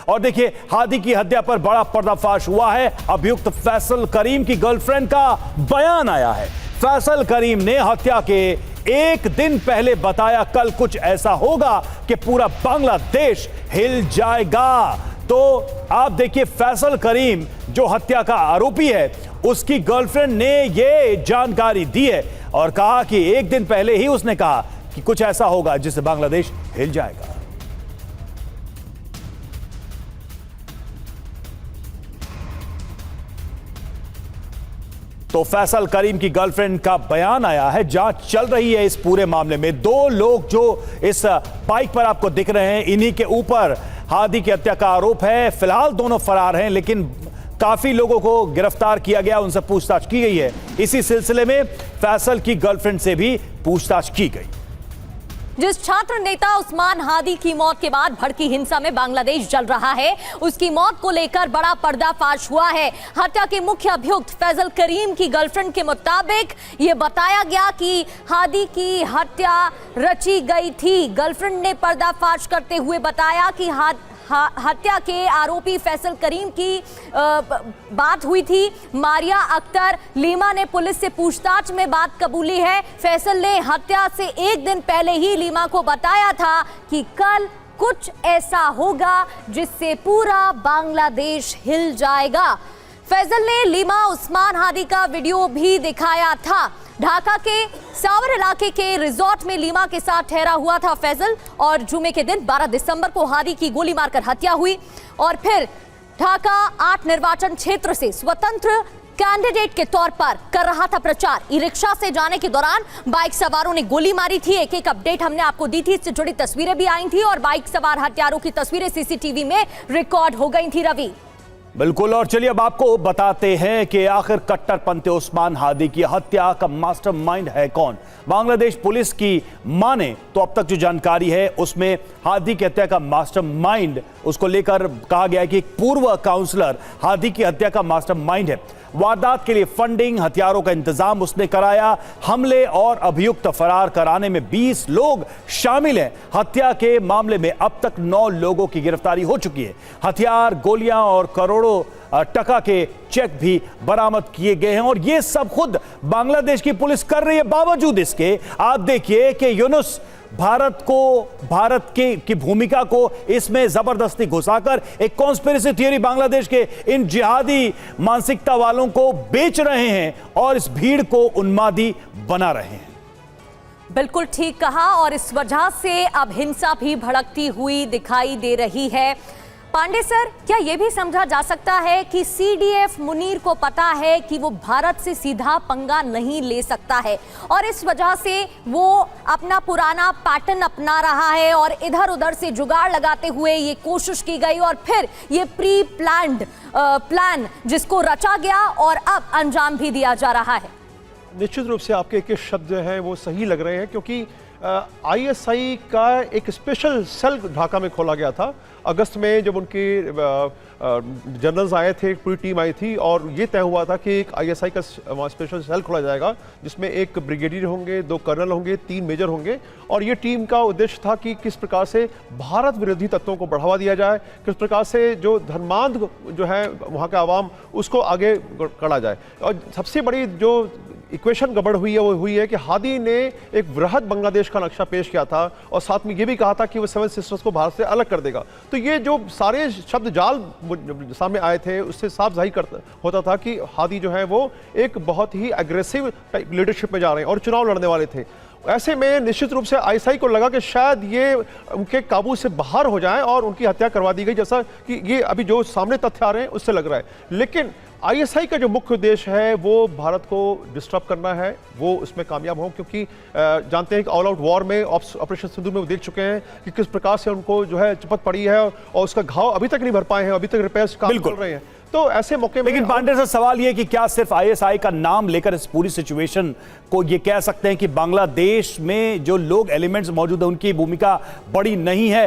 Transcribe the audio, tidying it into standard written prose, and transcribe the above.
और देखिए, हादी की हत्या पर बड़ा पर्दाफाश हुआ है। अभियुक्त फैसल करीम की गर्लफ्रेंड का बयान आया है। फैसल करीम ने हत्या के एक दिन पहले बताया, कल कुछ ऐसा होगा कि पूरा बांग्लादेश हिल जाएगा। तो आप देखिए, फैसल करीम जो हत्या का आरोपी है, उसकी गर्लफ्रेंड ने यह जानकारी दी है और कहा कि एक दिन पहले ही उसने कहा कि कुछ ऐसा होगा जिससे बांग्लादेश हिल जाएगा। तो फैसल करीम की गर्लफ्रेंड का बयान आया है। जांच चल रही है इस पूरे मामले में। दो लोग जो इस बाइक पर आपको दिख रहे हैं, इन्हीं के ऊपर हादी की हत्या का आरोप है। फिलहाल दोनों फरार हैं, लेकिन काफी लोगों को गिरफ्तार किया गया, उनसे पूछताछ की गई है। इसी सिलसिले में फैसल की गर्लफ्रेंड से भी पूछताछ की गई। जिस छात्र नेता उस्मान हादी की मौत के बाद भड़की हिंसा में बांग्लादेश जल रहा है, उसकी मौत को लेकर बड़ा पर्दाफाश हुआ है। हत्या के मुख्य अभियुक्त फैसल करीम की गर्लफ्रेंड के मुताबिक यह बताया गया कि हादी की हत्या रची गई थी। गर्लफ्रेंड ने पर्दाफाश करते हुए बताया कि हत्या के आरोपी फैसल करीम की बात हुई थी। मारिया अख्तर लीमा ने पुलिस से पूछताछ में बात कबूली है। फैसल ने हत्या से एक दिन पहले ही लीमा को बताया था कि कल कुछ ऐसा होगा जिससे पूरा बांग्लादेश हिल जाएगा। फैसल ने लीमा उस्मान हादी का वीडियो भी दिखाया था। ढाका के सावर इलाके के रिजॉर्ट में लीमा के साथ ठहरा हुआ था फैसल, और जुमे के दिन 12 दिसंबर को हादी की गोली मारकर हत्या हुई। और फिर ढाका 8 निर्वाचन क्षेत्र से स्वतंत्र कैंडिडेट के तौर पर कर रहा था प्रचार। ई रिक्शा से जाने के दौरान बाइक सवारों ने गोली मारी थी। एक एक अपडेट हमने आपको दी थी, इससे जुड़ी तस्वीरें भी आई थी और बाइक सवार हत्यारों की तस्वीरें सीसीटीवी में रिकॉर्ड हो गई थी। रवि, बिल्कुल। और चलिए अब आपको बताते हैं कि आखिर कट्टरपंथी उस्मान हादी की हत्या का मास्टरमाइंड है कौन। बांग्लादेश पुलिस की माने तो अब तक जो जानकारी है उसमें हादी की हत्या का मास्टरमाइंड, उसको लेकर कहा गया है कि एक पूर्व काउंसलर हादी की हत्या का मास्टरमाइंड है। वारदात के लिए फंडिंग, हथियारों का इंतजाम उसने कराया। हमले और अभियुक्त फरार कराने में 20 लोग शामिल हैं। हत्या के मामले में अब तक 9 लोगों की गिरफ्तारी हो चुकी है। हथियार, गोलियां और करोड़ों टका के चेक भी बरामद किए गए हैं और ये सब खुद बांग्लादेश की पुलिस कर रही है। बावजूद इसके आप देखिए कि यूनुस भारत की भूमिका को इसमें जबरदस्ती घुसाकर एक कॉन्स्पिरेसी थियरी बांग्लादेश के इन जिहादी मानसिकता वालों को बेच रहे हैं और इस भीड़ को उन्मादी बना रहे हैं। बिल्कुल ठीक कहा, और इस वजह से अब हिंसा भी भड़कती हुई दिखाई दे रही है। पांडे सर, क्या यह भी समझा जा सकता है कि सीडीएफ मुनीर को पता है कि वो भारत से सीधा पंगा नहीं ले सकता है और इस वजह से वो अपना पुराना पैटर्न अपना रहा है और इधर उधर से जुगाड़ लगाते हुए ये कोशिश की गई और फिर ये प्री प्लान जिसको रचा गया और अब अंजाम भी दिया जा रहा है? निश्चित रूप से आपके एक शब्द जो है वो सही लग रहे हैं, क्योंकि आईएसआई का एक स्पेशल सेल ढाका में खोला गया था अगस्त में, जब उनके जनरल्स आए थे, पूरी टीम आई थी और ये तय हुआ था कि एक आईएसआई का स्पेशल सेल खोला जाएगा जिसमें एक ब्रिगेडियर होंगे, 2 कर्नल होंगे, 3 मेजर होंगे। और ये टीम का उद्देश्य था कि किस प्रकार से भारत विरोधी तत्वों को बढ़ावा दिया जाए, किस प्रकार से जो धर्मांध जो है वहाँ का आवाम उसको आगे करा जाए। और सबसे बड़ी जो इक्वेशन गड़बड़ हुई है वो हुई है कि हादी ने एक वृहद बांग्लादेश का नक्शा पेश किया था और साथ में ये भी कहा था कि वो 7 सिस्टर्स को भारत से अलग कर देगा। तो ये जो सारे शब्द जाल सामने आए थे उससे साफ जाहिर होता था कि हादी जो है वो एक बहुत ही एग्रेसिव लीडरशिप में जा रहे हैं और चुनाव लड़ने वाले थे। ऐसे में निश्चित रूप से आईएसआई को लगा कि शायद ये उनके काबू से बाहर हो जाए और उनकी हत्या करवा दी गई, जैसा कि ये अभी जो सामने तथ्य आ रहे हैं उससे लग रहा है। लेकिन आईएसआई का जो मुख्य उद्देश्य है वो भारत को डिस्टर्ब करना है, वो उसमें कामयाब हो, क्योंकि जानते हैं कि ऑल आउट वॉर में ऑपरेशन सिंदूर में वो देख चुके हैं कि किस प्रकार से उनको जो है चपत पड़ी है और उसका घाव अभी तक नहीं भर पाए हैं, अभी तक रिपेयर्स काम चल रहे हैं। तो ऐसे मौके में लेकिन पांडे साहब, सवाल यह कि क्या सिर्फ आईएसआई का नाम लेकर इस पूरी सिचुएशन को ये कह सकते हैं कि बांग्लादेश में जो लोग एलिमेंट्स मौजूद है उनकी भूमिका बड़ी नहीं है?